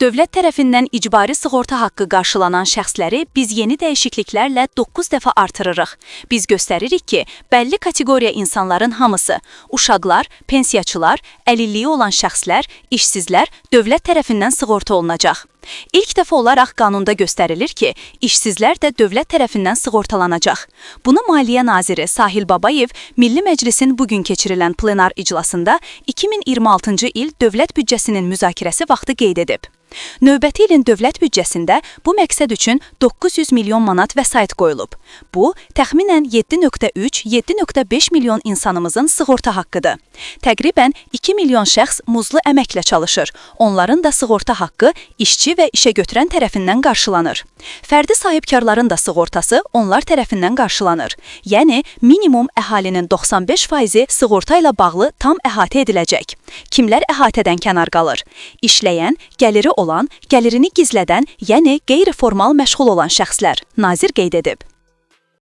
Dövlət tərəfindən icbari sığorta haqqı qarşılanan şəxsləri biz yeni dəyişikliklərlə 9 dəfə artırırıq. Biz göstəririk ki, bəlli kateqoriya insanların hamısı, uşaqlar, pensiyaçılar, əlilliyi olan şəxslər, işsizlər dövlət tərəfindən sığorta olunacaq. İlk dəfə olaraq qanunda göstərilir ki, işsizlər də dövlət tərəfindən sığortalanacaq. Bunu Maliyyə Naziri Sahil Babayev Milli Məclisin bugün keçirilən plenar iclasında 2026-cı il dövlət büdcəsinin müzakirəsi vaxtı qeyd edib. Növbəti ilin dövlət büdcəsində bu məqsəd üçün 900 milyon manat vəsait qoyulub. Bu, təxminən 7,3-7,5 milyon insanımızın sığorta haqqıdır. Təqribən 2 milyon şəxs muzlu əməklə çalışır. Onların da sığorta haqqı işçi və işə götürən tərəfindən qarşılanır. Fərdi sahibkarların da sığortası onlar tərəfindən qarşılanır. Yəni, minimum əhalinin 95%-i sığorta ilə bağlı tam əhatə ediləcək. Kimlər əhatədən kənar qalır? İşləyən, gəliri olan, gəlirini gizlədən, yəni qeyri-formal məşğul olan şəxslər, nazir qeyd edib.